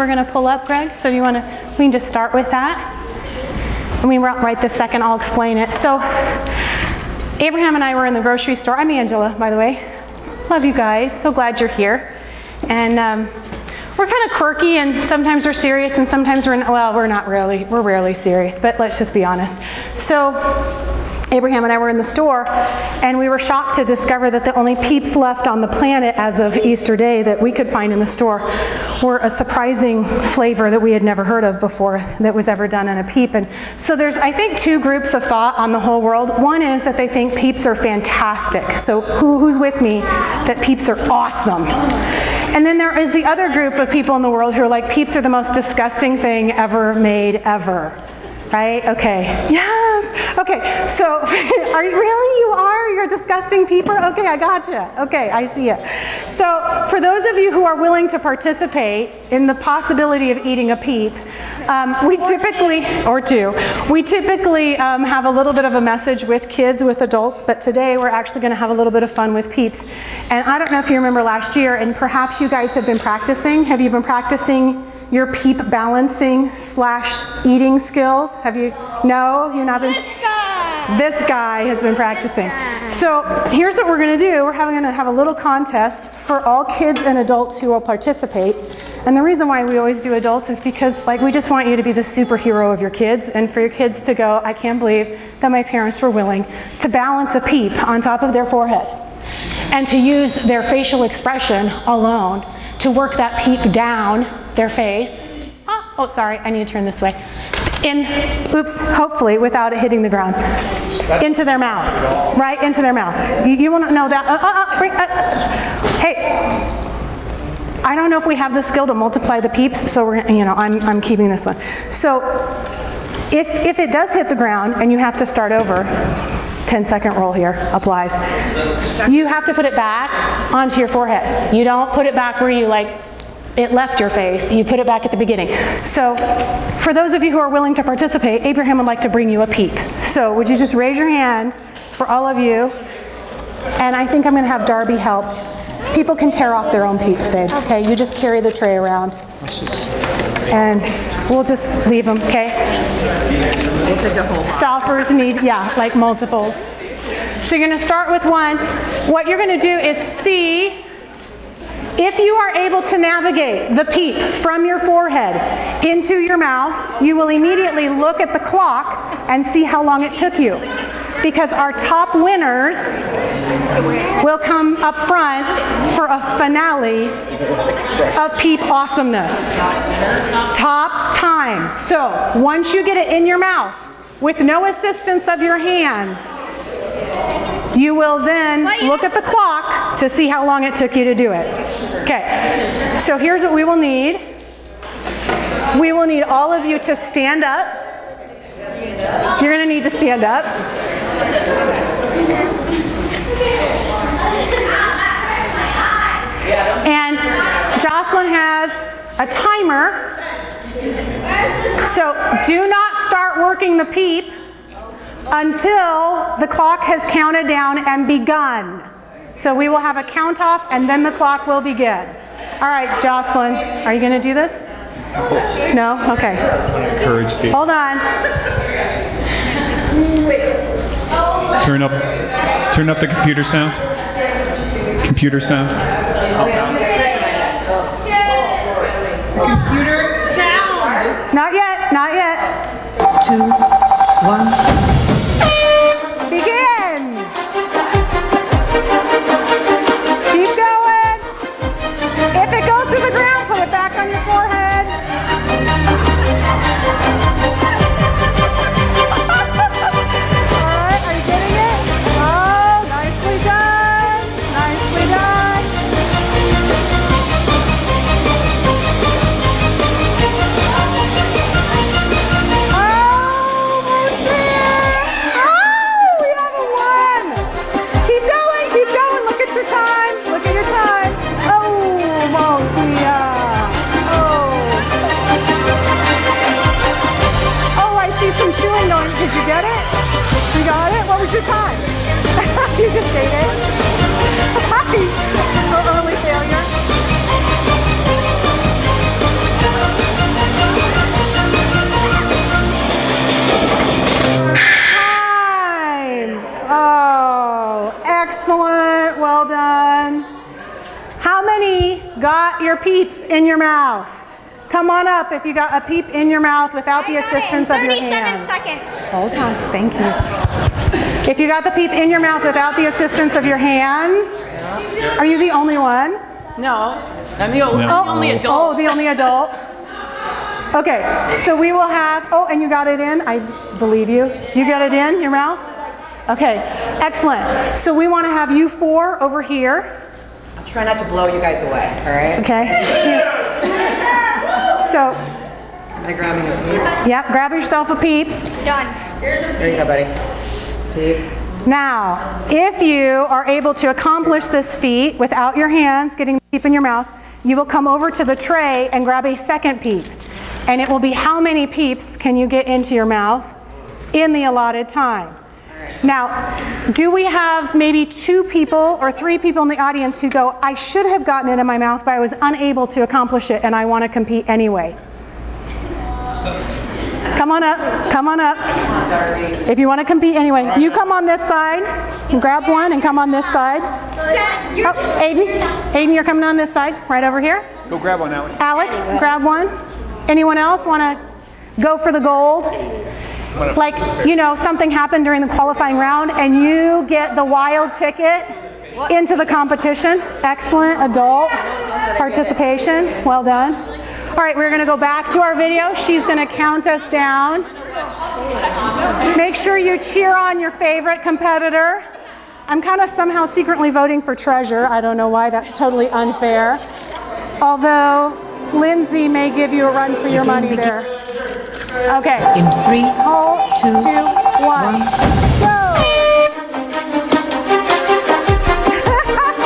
we're going to pull up, Greg? So we can just start with that. I mean, right this second, I'll explain it. So Abraham and I were in the grocery store. I'm Angela, by the way. Love you guys. So glad you're here. And we're kind of quirky, and sometimes we're serious, and sometimes we're not really. We're rarely serious, but let's just be honest. So Abraham and I were in the store, and we were shocked to discover that the only Peeps left on the planet as of Easter Day that we could find in the store were a surprising flavor that we had never heard of before that was ever done in a Peep. And so there's, I think, two groups of thought on the whole world. One is that they think Peeps are fantastic. So who's with me that Peeps are awesome? And then there is the other group of people in the world who are like, Peeps are the most disgusting thing ever made ever. Right? Okay. Yes. Okay. So, are you really? You are? You're a disgusting peeper? Okay, I gotcha. Okay, I see it. So, for those of you who are willing to participate in the possibility of eating a peep, we typically have a little bit of a message with kids, with adults, but today we're actually going to have a little bit of fun with Peeps. And I don't know if you remember last year, and perhaps you guys have been practicing. Have you been practicing your Peep balancing / eating skills? Have you? No? You're not been? This guy has been practicing. So here's what we're going to do. We're going to have a little contest for all kids and adults who will participate. And the reason why we always do adults is because we just want you to be the superhero of your kids, and for your kids to go, I can't believe that my parents were willing to balance a Peep on top of their forehead and to use their facial expression alone to work that Peep down their face. Oh, sorry, I need to turn this way. Hopefully without it hitting the ground. Into their mouth, right? Into their mouth. You want to know that? Hey, I don't know if we have the skill to multiply the Peeps, so I'm keeping this one. So if it does hit the ground and you have to start over, 10-second rule here applies. You have to put it back onto your forehead. You don't put it back where you it left your face. You put it back at the beginning. So for those of you who are willing to participate, Abraham would like to bring you a Peep. So would you just raise your hand for all of you? And I think I'm going to have Darby help. People can tear off their own Peeps, babe. Okay, you just carry the tray around. And we'll just leave them, okay? We'll take the whole box. Stoppers need, multiples. So you're going to start with one. What you're going to do is see if you are able to navigate the Peep from your forehead into your mouth. You will immediately look at the clock and see how long it took you. Because our top winners will come up front for a finale of Peep awesomeness. Top time. So once you get it in your mouth with no assistance of your hands, you will then look at the clock to see how long it took you to do it. Okay, so here's what we will need. We will need all of you to stand up. You're going to need to stand up. And Jocelyn has a timer. So do not start working the Peep until the clock has counted down and begun. So we will have a count off and then the clock will begin. All right, Jocelyn, are you going to do this? No? Okay. Courage, Kate. Hold on. Turn up the computer sound. Computer sound. Computer sound. Not yet, not yet. 2, 1. Begin. Keep going. If it goes to the ground, put it back on your forehead. All right, are you getting it? Oh, nicely done. Nicely done. Almost there. Oh, we haven't won. Keep going, keep going. Look at your time. Look at your time. Almost, yeah. Oh, I see some chewing going. Did you get it? You got it? What was your time? You just ate it. Early failure. peeps in your mouth? Come on up if you got a peep in your mouth without the assistance of your hands. 37 seconds. Hold on, thank you. If you got the peep in your mouth without the assistance of your hands, are you the only one? No, I'm the only adult. Oh, the only adult. Okay, so we will have, oh, and you got it in? I believe you. You got it in your mouth? Okay, excellent. So we want to have you 4 over here. I'll try not to blow you guys away, all right? Okay. So, Am I grabbing the peep? yep, grab yourself a peep. Done. There you go, buddy. Peep. Now, if you are able to accomplish this feat without your hands getting the peep in your mouth, you will come over to the tray and grab a second peep. And it will be how many peeps can you get into your mouth in the allotted time. Now, do we have maybe 2 people or 3 people in the audience who go, I should have gotten it in my mouth, but I was unable to accomplish it and I want to compete anyway? Come on up, come on up. If you want to compete anyway, you come on this side and grab one and come on this side. Oh, Aiden, you're coming on this side, right over here. Go grab one, Alex. Alex, grab one. Anyone else want to go for the gold? Like, you know, something happened during the qualifying round and you get the wild ticket into the competition. Excellent adult participation. Well done. All right, we're going to go back to our video. She's going to count us down. Make sure you cheer on your favorite competitor. I'm kind of somehow secretly voting for Treasure. I don't know why. That's totally unfair. Although Lindsay may give you a run for your money there. Okay. In 3, 2, 1, go!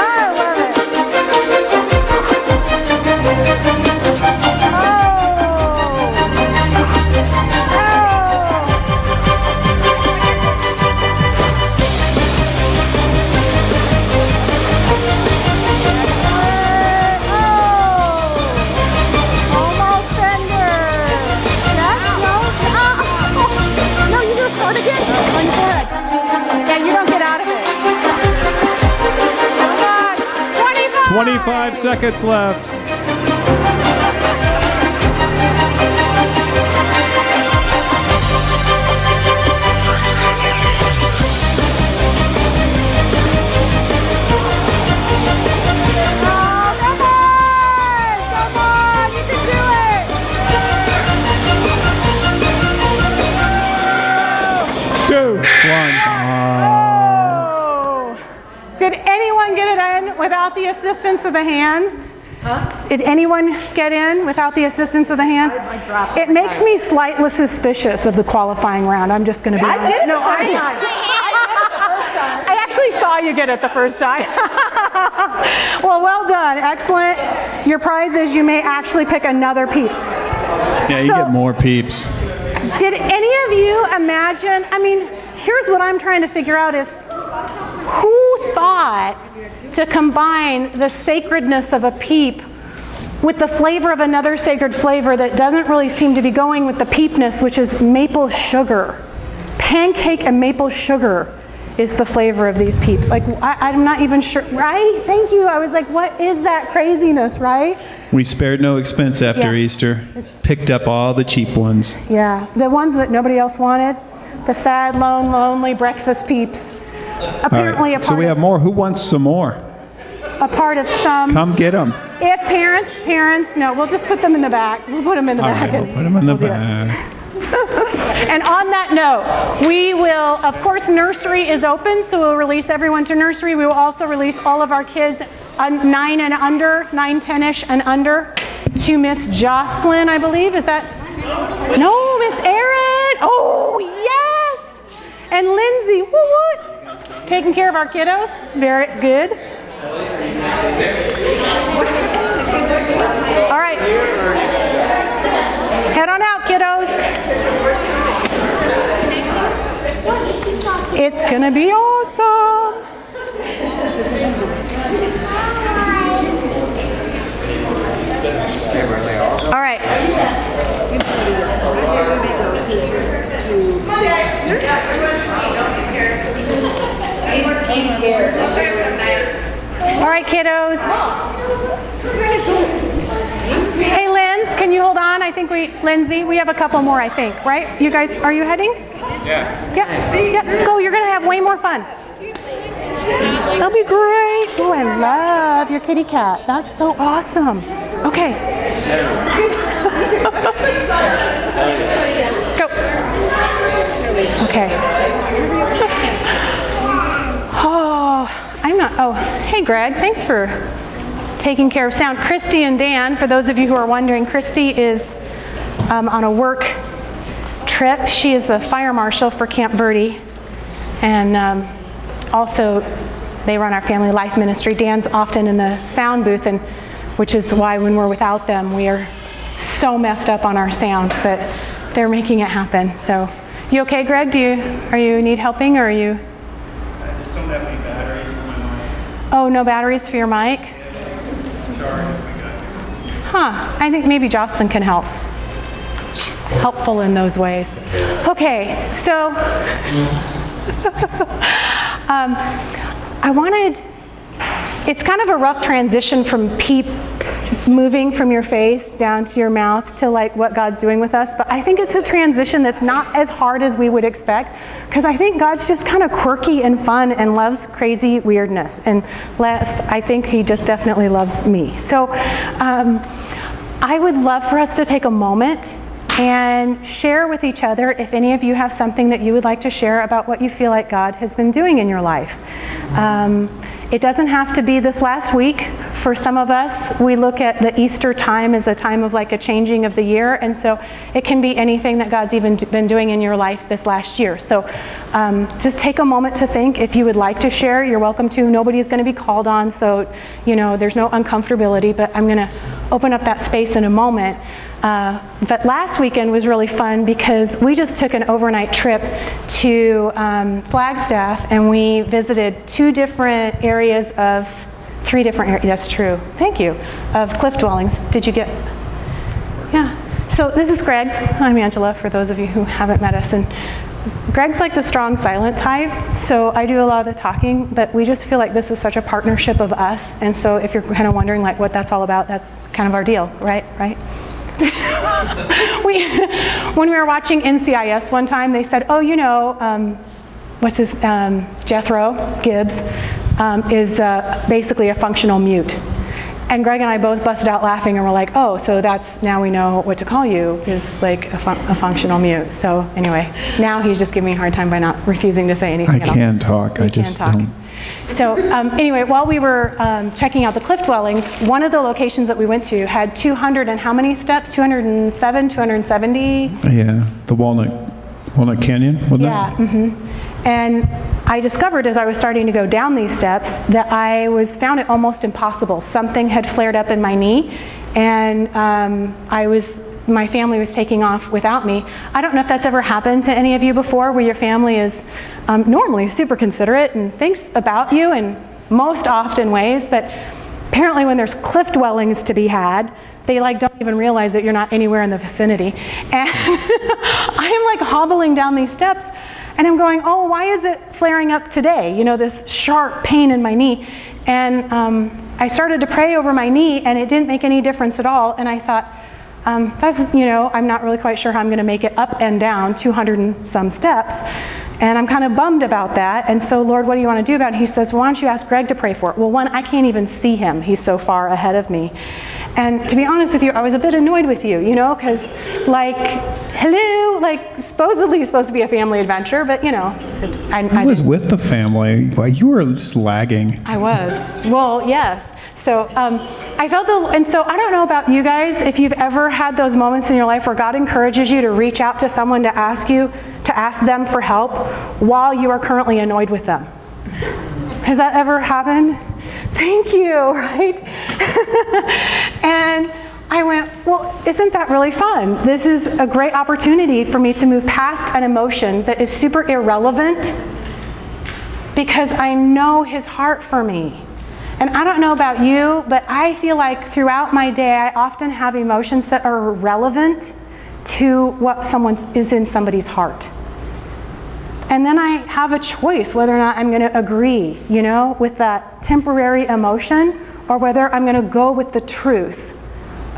I love it. Again, on your forehead. Yeah, you don't get out of it. Come on, 25 seconds left. Come on, you can do it. Two, one. Oh. Did anyone get it in without the assistance of the hands? Huh? Did anyone get in without the assistance of the hands? It makes me slightly suspicious of the qualifying round. I'm just going to be honest. I did it No, the first time. I actually saw you get it the first time. Well done. Excellent. Your prize is you may actually pick another peep. Yeah, you get more peeps. Did any of you imagine, I mean, here's what I'm trying to figure out is, who thought to combine the sacredness of a peep with the flavor of another sacred flavor that doesn't really seem to be going with the peepness, which is maple sugar. Pancake and maple sugar is the flavor of these peeps. Like, I'm not even sure, right? Thank you. I was like, what is that craziness, right? We spared no expense after Easter. Picked up all the cheap ones. Yeah, the ones that nobody else wanted. The sad, lonely breakfast peeps. Apparently All right, so we have more. Who wants some more? A part of some. Come get them. If parents, no, we'll just put them in the back. We'll put them in the All back. right, we'll put them in the back. And on that note, we will, of course, nursery is open, so we'll release everyone to nursery. We will also release all of our kids 9 and under, 9, 10-ish and under, to Miss Jocelyn, I believe. Is that? No, Miss Erin. Oh, yes. And Lindsay, woo-woo. Taking care of our kiddos. Very good. All right. Head on out, kiddos. It's gonna be awesome. All right. All right, kiddos. I think Lindsay, we have a couple more, I think, right? You guys, are you heading? Yeah. Yeah, go. You're going to have way more fun. That'll be great. Oh, I love your kitty cat. That's so awesome. Okay. Go. Okay. Hey, Greg. Thanks for taking care of sound. Christy and Dan, for those of you who are wondering, Christy is on a work trip. She is a fire marshal for Camp Verde. And also, they run our family life ministry. Dan's often in the sound booth, and which is why when we're without them, we are so messed up on our sound, but they're making it happen. So, you okay, Greg? Are you need helping, or are you? I just don't have any batteries for my mic. Oh, no batteries for your mic? I think maybe Jocelyn can help. She's helpful in those ways. Okay, so it's kind of a rough transition from moving from your face down to your mouth to like what God's doing with us, but I think it's a transition that's not as hard as we would expect, because I think God's just kind of quirky and fun and loves crazy weirdness, and I think he just definitely loves me. So I would love for us to take a moment and share with each other if any of you have something that you would like to share about what you feel like God has been doing in your life. It doesn't have to be this last week. For some of us, we look at the Easter time as a time of like a changing of the year, and so it can be anything that God's even been doing in your life this last year. So just take a moment to think. If you would like to share, you're welcome to. Nobody's going to be called on, so there's no uncomfortability, but I'm going to open up that space in a moment. But last weekend was really fun because we just took an overnight trip to Flagstaff, and we visited 3 different areas, that's true, thank you, of cliff dwellings. Did you get, yeah. So this is Greg. I'm Angela, for those of you who haven't met us. And Greg's like the strong silent type, so I do a lot of the talking, but we just feel like this is such a partnership of us. And so if you're kind of wondering like what that's all about, that's kind of our deal, right? When we were watching NCIS one time, they said, Jethro Gibbs is basically a functional mute. And Greg and I both busted out laughing, and we're like, oh, so now we know what to call you, is like a functional mute. So anyway, now he's just giving me a hard time by not refusing to say anything at all. I can talk, I just don't. So anyway, while we were checking out the cliff dwellings, one of the locations that we went to had 200 and how many steps? 207, 270? Yeah, the Walnut Canyon, wasn't it? Yeah, And I discovered as I was starting to go down these steps that I found it almost impossible. Something had flared up in my knee, and my family was taking off without me. I don't know if that's ever happened to any of you before, where your family is normally super considerate and thinks about you in most often ways, but apparently when there's cliff dwellings to be had, they don't even realize that you're not anywhere in the vicinity. And I'm like hobbling down these steps, and I'm going, oh, why is it flaring up today? This sharp pain in my knee. And I started to pray over my knee, and it didn't make any difference at all. And I thought, I'm not really quite sure how I'm going to make it up and down 200 and some steps. And I'm kind of bummed about that. And so, Lord, what do you want to do about it? He says, well, why don't you ask Greg to pray for it? Well, one, I can't even see him. He's so far ahead of me. And to be honest with you, I was a bit annoyed with you, because hello, supposedly it's supposed to be a family adventure, but I was with the family. Well, you were just lagging. I was. Well, yes. So I felt and so I don't know about you guys, if you've ever had those moments in your life where God encourages you to reach out to someone to ask them for help while you are currently annoyed with them. Has that ever happened? Thank you, right? And I went, well, isn't that really fun? This is a great opportunity for me to move past an emotion that is super irrelevant, because I know his heart for me. And I don't know about you, but I feel like throughout my day, I often have emotions that are relevant to what is in somebody's heart. And then I have a choice whether or not I'm going to agree, with that temporary emotion, or whether I'm going to go with the truth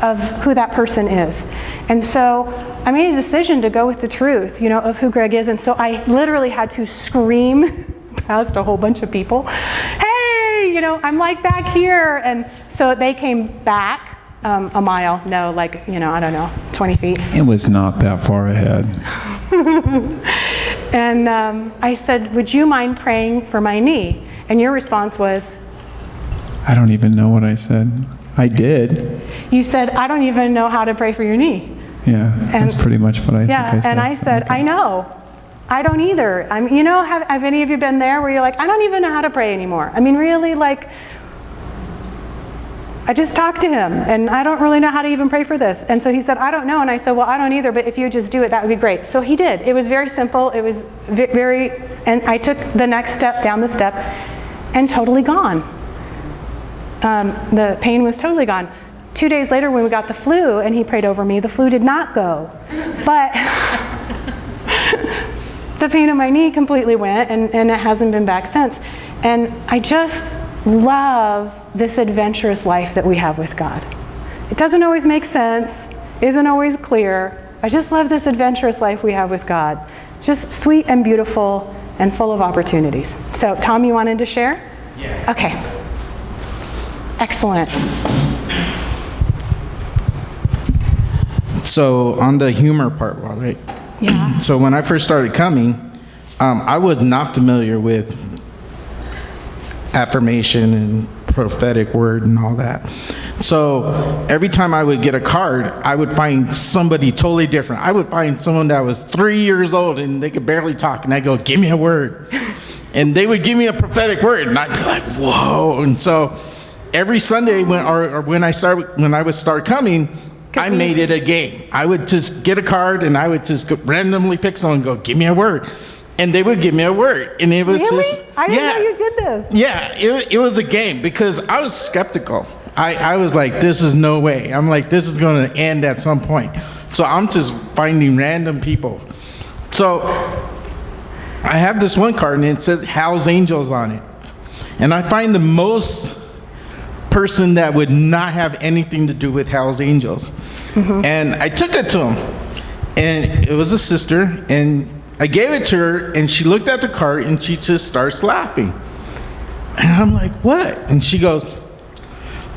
of who that person is. And so I made a decision to go with the truth, of who Greg is. And so I literally had to scream past a whole bunch of people, hey, I'm like back here. And so they came back a mile, no, like, I don't know, 20 feet. It was not that far ahead. And I said, would you mind praying for my knee? And your response was? I don't even know what I said. I did. You said, I don't even know how to pray for your knee. Yeah, that's pretty much what I think I said. And I said, okay. I know. I don't either. Have any of you been there where you're like, I don't even know how to pray anymore? I mean, really, like, I just talked to him, and I don't really know how to even pray for this. And so he said, I don't know. And I said, well, I don't either, but if you just do it, that would be great. So he did. It was very simple. It was and I took the next step down the step, and totally gone. The pain was totally gone. 2 days later, when we got the flu, and he prayed over me, the flu did not go. But the pain in my knee completely went, and it hasn't been back since. And I just love this adventurous life that we have with God. It doesn't always make sense, isn't always clear. I just love this adventurous life we have with God. Just sweet and beautiful and full of opportunities. So, Tom, you wanted to share? Yeah. Okay. Excellent. So on the humor part, right? Yeah. So when I first started coming, I was not familiar with affirmation and prophetic word and all that. So every time I would get a card, I would find somebody totally different. I would find someone that was 3 years old and they could barely talk, and I'd go, give me a word. And they would give me a prophetic word, and I'd be like, whoa. And so every Sunday when I would start coming, I made it a game. I would just get a card and I would just randomly pick someone and go, give me a word. And they would give me a word. And it was Really? just, I didn't know you did this. Yeah, it was a game because I was skeptical. I was like, this is no way. I'm like, this is going to end at some point. So I'm just finding random people. So I have this one card and it says Hell's Angels on it. And I find the most person that would not have anything to do with Hell's Angels. Mm-hmm. And I took it to him, and it was a sister, and I gave it to her, and she looked at the card and she just starts laughing. And I'm like, what? And she goes,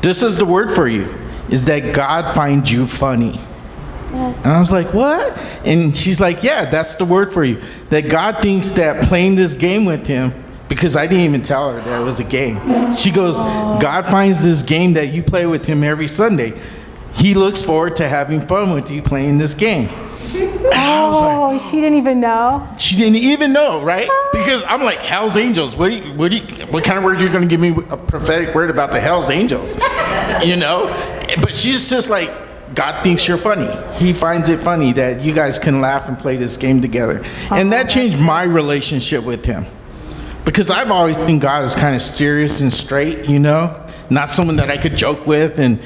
this is the word for you, is that God finds you funny. And I was like, what? And she's like, yeah, that's the word for you, that God thinks that playing this game with him, because I didn't even tell her that it was a game. She goes, God finds this game that you play with him every Sunday. He looks forward to having fun with you playing this game. Oh, she didn't even know? She didn't even know, right? Because I'm like, Hell's Angels, what kind of word are you going to give me a prophetic word about the Hell's Angels? But she's just like, God thinks you're funny. He finds it funny that you guys can laugh and play this game together. And that changed my relationship with him. Because I've always seen God as kind of serious and straight, not someone that I could joke with and,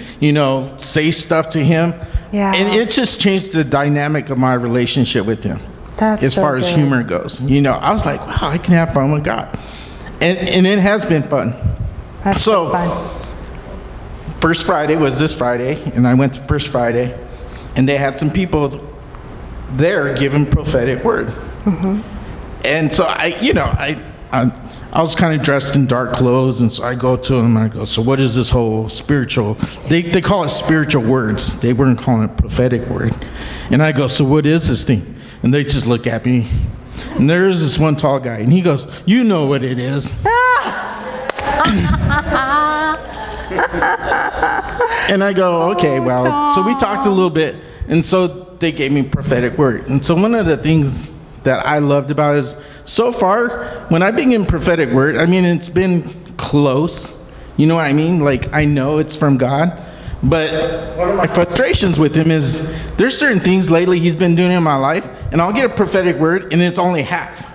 say stuff to him. Yeah. And it just changed the dynamic of my relationship with him. That's as so far as good. humor goes. I was like, wow, I can have fun with God. And it has been fun. That's so fun. First Friday was this Friday, and I went to First Friday, and they had some people there giving prophetic word. Mm-hmm. And so I was kind of dressed in dark clothes, and so I go to them and I go, so what is this whole spiritual, they call it spiritual words. They weren't calling it prophetic word. And I go, so what is this thing? And they just look at me. And there's this one tall guy, and he goes, you know what it is. And I go, okay, well, so we talked a little bit, and so they gave me prophetic word. And so one of the things that I loved about it is, so far, when I begin prophetic word, it's been close. You know what I mean? Like, I know it's from God. But one of my frustrations with him is there's certain things lately he's been doing in my life, and I'll get a prophetic word, and it's only half.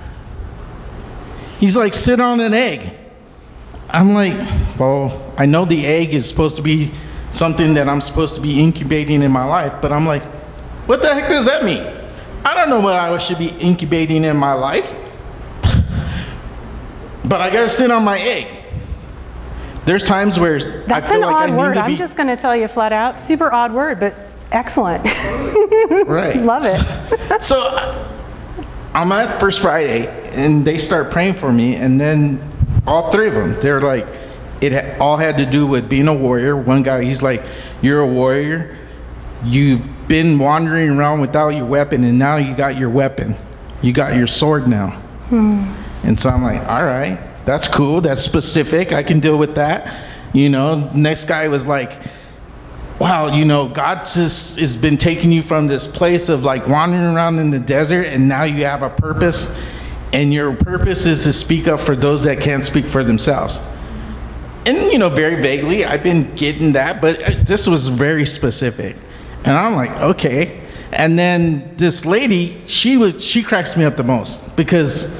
He's like, sit on an egg. I'm like, well, I know the egg is supposed to be something that I'm supposed to be incubating in my life, but I'm like, what the heck does that mean? I don't know what I should be incubating in my life. But I gotta sit on my egg. There's times where That's I feel an like odd I word. need to be. I'm just going to tell you flat out, super odd word, but excellent. Right. Love it. So I'm at First Friday, and they start praying for me, and then all three of them, they're like, all had to do with being a warrior. One guy, he's like, you're a warrior. You've been wandering around without your weapon, and now you got your weapon. You got your sword now. And so I'm like, all right, that's cool. That's specific. I can deal with that. You know, next guy was like, wow, you know, God just has been taking you from this place of like wandering around in the desert, and now you have a purpose, and your purpose is to speak up for those that can't speak for themselves. And, you know, very vaguely, I've been getting that, but this was very specific. And I'm like, okay. And then this lady, she cracks me up the most, because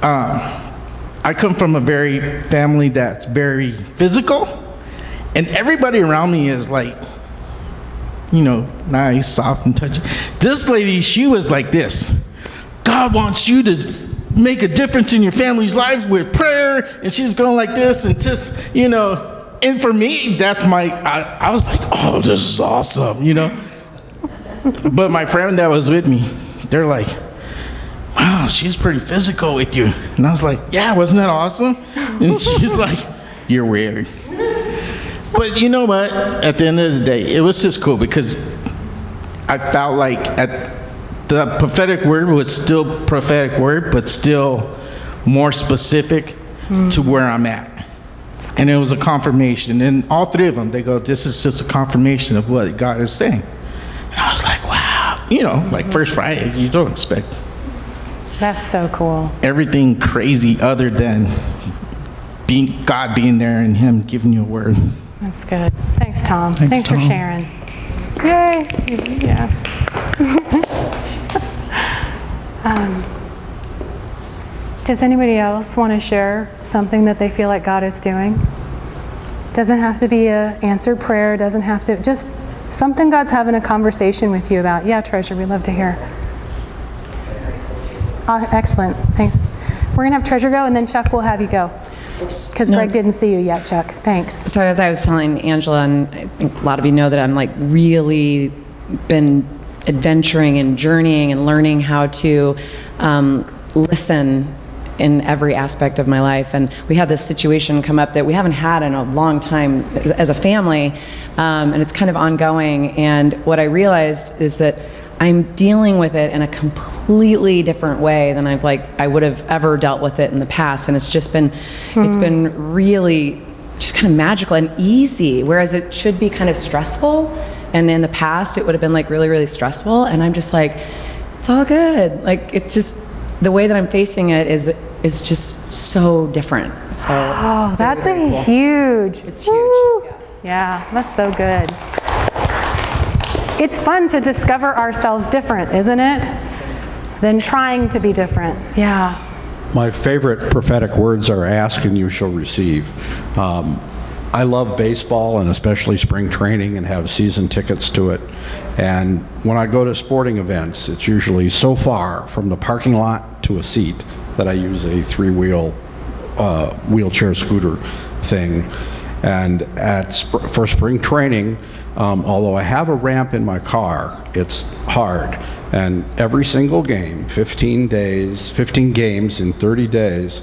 I come from a very family that's very physical, and everybody around me is like, you know, nice, soft, and touchy. This lady, she was like this. God wants you to make a difference in your family's lives with prayer, and she's going like this, and just, you know, and for me, that's I was like, oh, this is awesome, you know. But my friend that was with me, they're like, wow, she's pretty physical with you. And I was like, yeah, wasn't that awesome? And she's like, you're weird. But you know what? At the end of the day, it was just cool, because I felt like the prophetic word was still prophetic word, but still more specific to where I'm at. And it was a confirmation. And all three of them, they go, this is just a confirmation of what God is saying. And I was like, wow. You know, like First Friday, you don't expect That's so cool. everything crazy other than God being there and Him giving you a word. That's good. Thanks, Tom. Thanks, for Tom. sharing. Yay. Yeah. Does anybody else want to share something that they feel like God is doing? Doesn't have to be an answered prayer. Doesn't have to, just something God's having a conversation with you about. Yeah, Treasure, we'd love to hear. Excellent. Thanks. We're going to have Treasure go, and then Chuck will have you go. Because Greg didn't see you yet, Chuck. Thanks. So as I was telling Angela, and I think a lot of you know that I'm like really been adventuring and journeying and learning how to listen in every aspect of my life. And we had this situation come up that we haven't had in a long time as a family, and it's kind of ongoing. And what I realized is that I'm dealing with it in a completely different way than I would have ever dealt with it in the past. And it's just been, it's been really just kind of magical and easy, whereas it should be kind of stressful. And in the past, it would have been like really, really stressful. And I'm just like, it's all good. Like, it's just, the way that I'm facing it is just so different. So Oh, it's that's very, very cool. huge. It's Woo. huge. Yeah, that's so good. It's fun to discover ourselves different, isn't it? Than trying to be different. Yeah. My favorite prophetic words are ask and you shall receive. I love baseball and especially spring training and have season tickets to it. And when I go to sporting events, it's usually so far from the parking lot to a seat that I use a three-wheel wheelchair scooter thing. And for spring training, although I have a ramp in my car, it's hard. And every single game, 15 games in 30 days,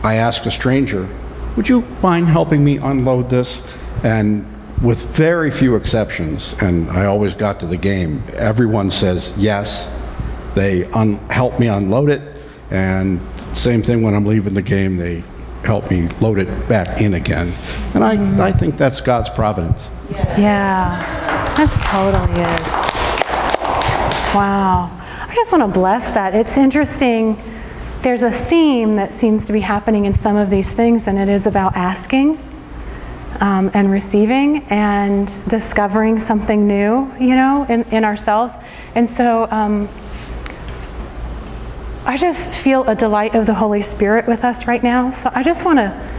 I ask a stranger, would you mind helping me unload this? And with very few exceptions, and I always got to the game, everyone says yes. They help me unload it, and same thing when I'm leaving the game, they help me load it back in again. And I think that's God's providence. Yeah, that's totally is. Wow. I just want to bless that. It's interesting. There's a theme that seems to be happening in some of these things, and it is about asking and receiving and discovering something new, you know, in ourselves. And so I just feel a delight of the Holy Spirit with us right now. So I just want to,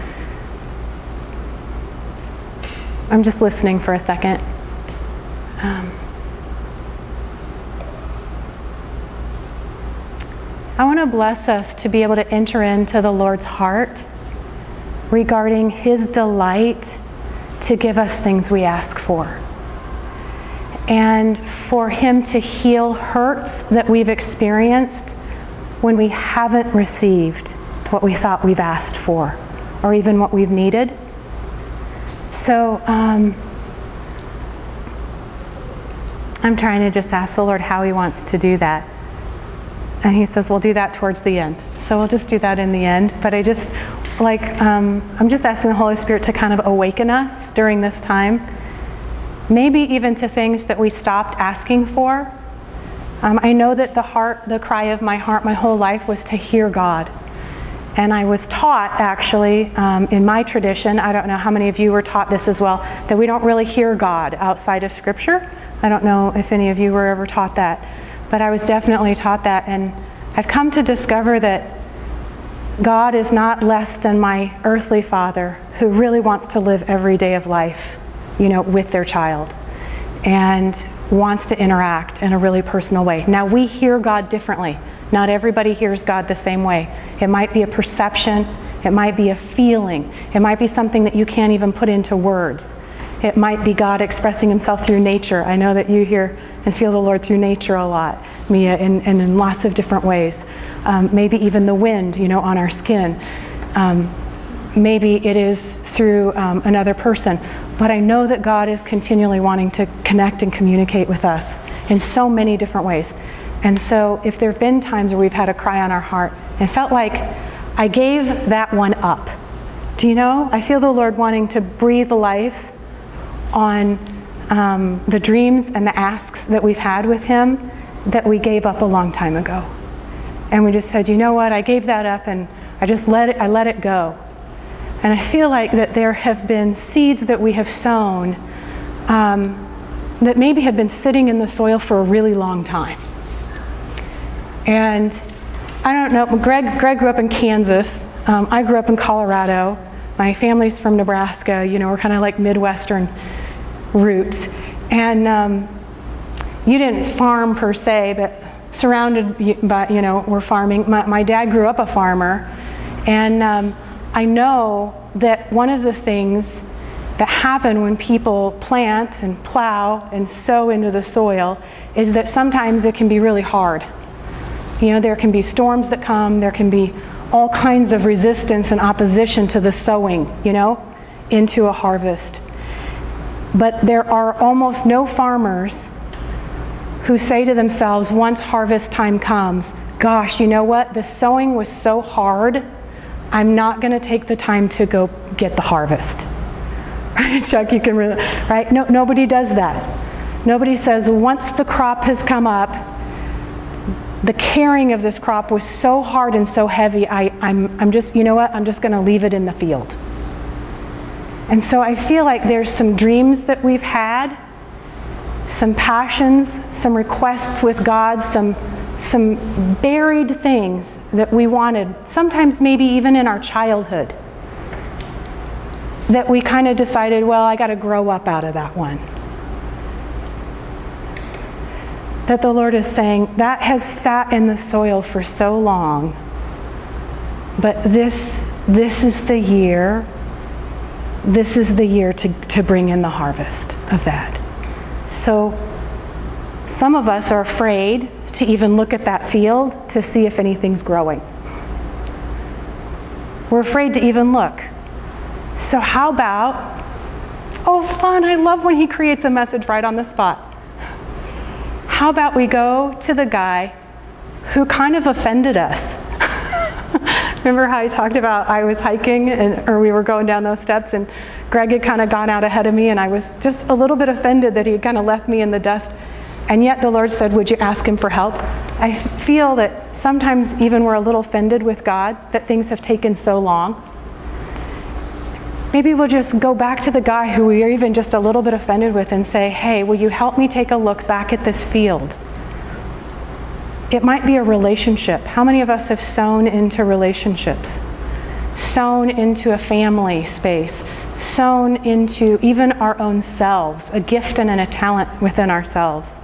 I'm just listening for a second. I want to bless us to be able to enter into the Lord's heart regarding His delight to give us things we ask for. and for him to heal hurts that we've experienced when we haven't received what we thought we've asked for, or even what we've needed. So I'm trying to just ask the Lord how he wants to do that. And he says, we'll do that towards the end. So we'll just do that in the end. But I just, I'm just asking the Holy Spirit to kind of awaken us during this time. Maybe even to things that we stopped asking for. I know that the cry of my heart my whole life was to hear God. And I was taught, actually, in my tradition, I don't know how many of you were taught this as well, that we don't really hear God outside of Scripture. I don't know if any of you were ever taught that. But I was definitely taught that. And I've come to discover that God is not less than my earthly father, who really wants to live every day of life, with their child. And wants to interact in a really personal way. Now, we hear God differently. Not everybody hears God the same way. It might be a perception. It might be a feeling. It might be something that you can't even put into words. It might be God expressing himself through nature. I know that you hear and feel the Lord through nature a lot, Mia, and in lots of different ways. Maybe even the wind, on our skin. Maybe it is through another person. But I know that God is continually wanting to connect and communicate with us in so many different ways. And so if there have been times where we've had a cry on our heart and felt like I gave that one up. Do you know? I feel the Lord wanting to breathe life on the dreams and the asks that we've had with him that we gave up a long time ago. And we just said, you know what? I gave that up and I let it go. And I feel like that there have been seeds that we have sown that maybe have been sitting in the soil for a really long time. And I don't know, Greg grew up in Kansas. I grew up in Colorado. My family's from Nebraska. We're kind of like Midwestern roots. And you didn't farm per se, but surrounded by, we're farming. My dad grew up a farmer. And I know that one of the things that happen when people plant and plow and sow into the soil is that sometimes it can be really hard. There can be storms that come, there can be all kinds of resistance and opposition to the sowing, into a harvest. But there are almost no farmers who say to themselves once harvest time comes, gosh, you know what? The sowing was so hard, I'm not going to take the time to go get the harvest. Right, Chuck, you can really, right? No, nobody does that. Nobody says, once the crop has come up, the carrying of this crop was so hard and so heavy, I'm just, you know what? I'm just going to leave it in the field. And so I feel like there's some dreams that we've had, some passions, some requests with God, some buried things that we wanted, sometimes maybe even in our childhood, that we kind of decided, well, I got to grow up out of that one. That the Lord is saying, that has sat in the soil for so long, but this is the year, to bring in the harvest of that. So some of us are afraid to even look at that field to see if anything's growing. We're afraid to even look. So how about, oh fun, I love when he creates a message right on the spot. How about we go to the guy who kind of offended us? Remember how I talked about I was hiking or we were going down those steps and Greg had kind of gone out ahead of me and I was just a little bit offended that he had kind of left me in the dust. And yet the Lord said, would you ask him for help? I feel that sometimes even we're a little offended with God that things have taken so long. Maybe we'll just go back to the guy who we are even just a little bit offended with and say, hey, will you help me take a look back at this field? It might be a relationship. How many of us have sown into relationships? Sown into a family space. Sown into even our own selves, a gift and a talent within ourselves.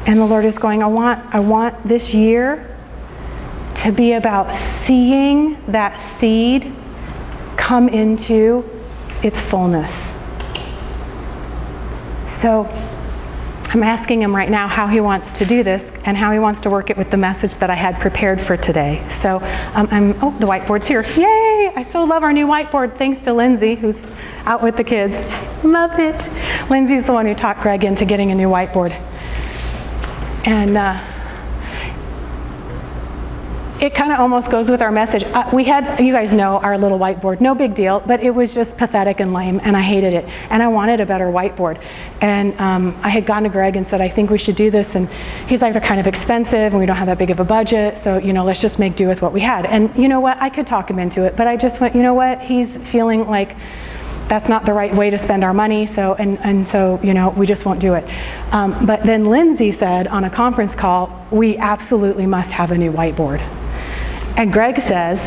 And the Lord is going, I want this year to be about seeing that seed come into its fullness. So I'm asking him right now how he wants to do this and how he wants to work it with the message that I had prepared for today. So oh, the whiteboard's here. Yay! I so love our new whiteboard, thanks to Lindsay, who's out with the kids. Love it. Lindsay's the one who taught Greg into getting a new whiteboard. And it kind of almost goes with our message. We had, you guys know, our little whiteboard. No big deal, but it was just pathetic and lame, and I hated it. And I wanted a better whiteboard. And I had gone to Greg and said, I think we should do this. And he's like, they're kind of expensive, and we don't have that big of a budget, so, let's just make do with what we had. And you know what? I could talk him into it, but I just went, you know what? He's feeling like that's not the right way to spend our money, so, and so, we just won't do it. But then Lindsay said on a conference call, we absolutely must have a new whiteboard. And Greg says,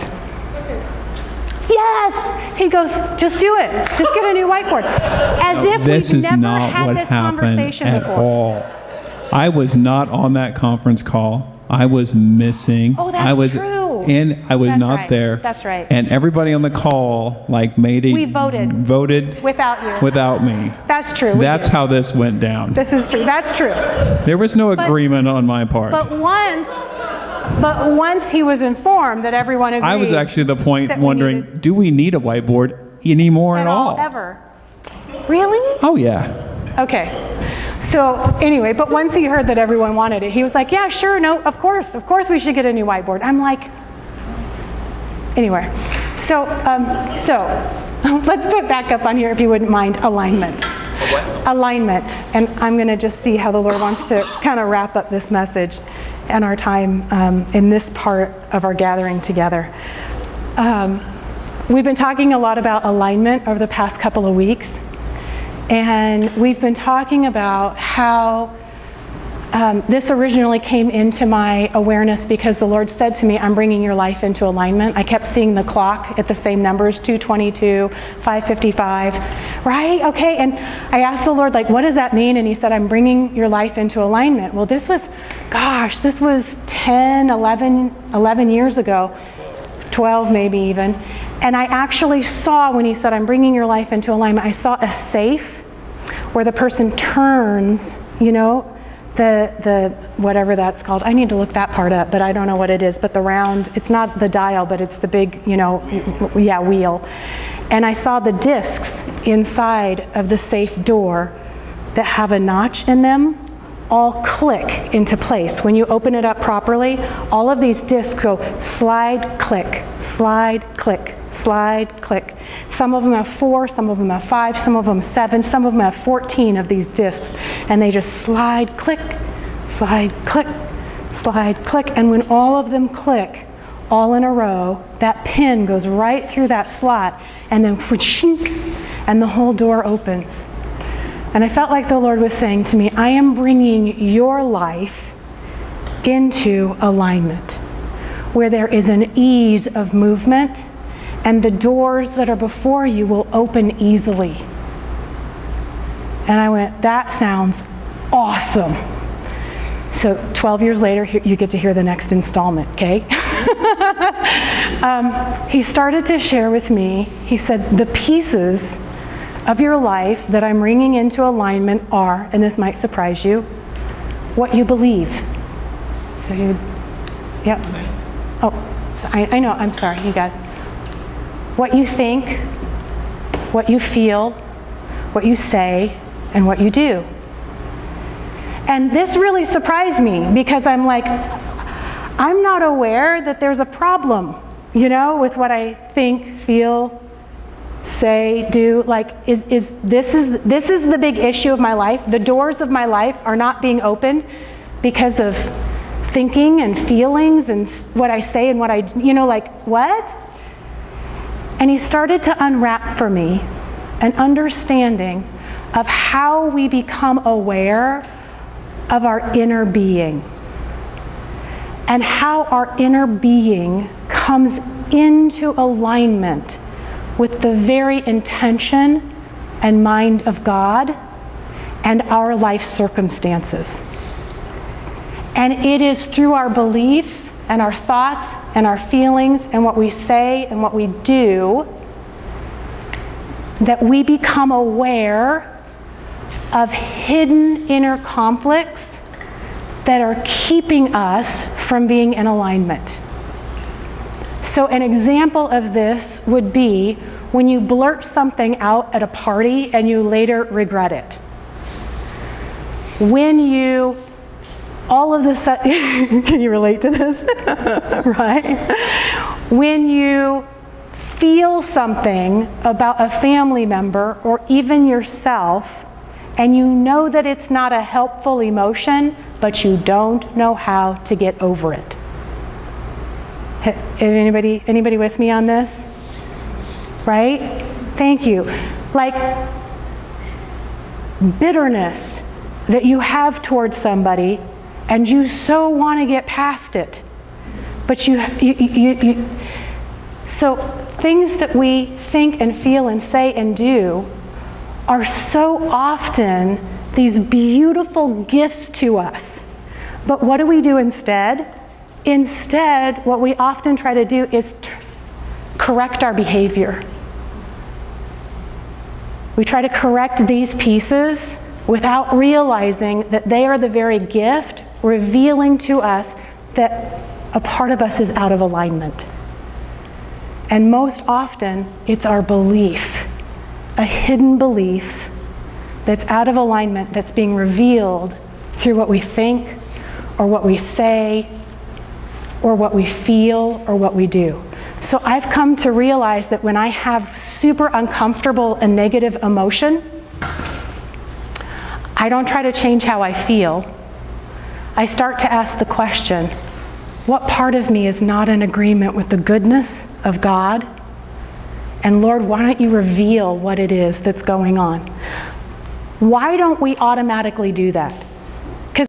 yes! He goes, just do it. Just get a new whiteboard. As if we've never had this conversation before. At all. I was not on that conference call. I was missing. Oh, that's true. And I was not there. That's right. And everybody on the call we voted without you. Without me. That's true. That's how this went down. This is true. That's true. There was no agreement on my part. But once he was informed that everyone agreed. I was actually at the point wondering, do we need a whiteboard anymore at all? Ever. Really? Oh, yeah. Okay. So anyway, but once he heard that everyone wanted it, he was like, yeah, sure, no, of course we should get a new whiteboard. I'm like, anyway. So let's put back up on here, if you wouldn't mind, alignment. Alignment. And I'm going to just see how the Lord wants to kind of wrap up this message and our time in this part of our gathering together. We've been talking a lot about alignment over the past couple of weeks. And we've been talking about how this originally came into my awareness because the Lord said to me, I'm bringing your life into alignment. I kept seeing the clock at the same numbers, 2:22, 5:55, right? Okay, and I asked the Lord, what does that mean? And he said, I'm bringing your life into alignment. Well, this was 10, 11 years ago, 12 maybe even. And I actually saw, when he said, I'm bringing your life into alignment, I saw a safe where the person turns, the whatever that's called. I need to look that part up, but I don't know what it is. But the round, it's not the dial, but it's the big, wheel. And I saw the discs inside of the safe door that have a notch in them all click into place. When you open it up properly, all of these discs go slide, click, slide, click, slide, click. Some of them have 4, some of them have 5, some of them 7, some of them have 14 of these discs, and they just slide, click, slide, click, slide, click. And when all of them click, all in a row, that pin goes right through that slot, and then and the whole door opens. And I felt like the Lord was saying to me, I am bringing your life into alignment, where there is an ease of movement, and the doors that are before you will open easily. And I went, that sounds awesome. So 12 years later, you get to hear the next installment, okay? He started to share with me, he said, the pieces of your life that I'm bringing into alignment are, and this might surprise you, what you believe. So yep. Oh, so I know, I'm sorry, you got it. What you think, what you feel, what you say, and what you do. And this really surprised me because I'm like, I'm not aware that there's a problem, with what I think, feel, say, do. This is the big issue of my life. The doors of my life are not being opened because of thinking and feelings and what I say and what I, what? And he started to unwrap for me an understanding of how we become aware of our inner being and how our inner being comes into alignment with the very intention and mind of God and our life circumstances. And it is through our beliefs and our thoughts and our feelings and what we say and what we do that we become aware of hidden inner conflicts that are keeping us from being in alignment. So an example of this would be when you blurt something out at a party and you later regret it. When you all of this, can you relate to this? Right? When you feel something about a family member or even yourself, and you know that it's not a helpful emotion, but you don't know how to get over it. Anybody with me on this? Right? Thank you. Like bitterness that you have towards somebody, and you so want to get past it, but so things that we think and feel and say and do are so often these beautiful gifts to us. But what do we do instead? Instead, what we often try to do is correct our behavior. We try to correct these pieces without realizing that they are the very gift revealing to us that a part of us is out of alignment. And most often, it's our belief, a hidden belief that's out of alignment, that's being revealed through what we think, or what we say, or what we feel, or what we do. So I've come to realize that when I have super uncomfortable and negative emotion, I don't try to change how I feel. I start to ask the question, what part of me is not in agreement with the goodness of God? And Lord, why don't you reveal what it is that's going on? Why don't we automatically do that?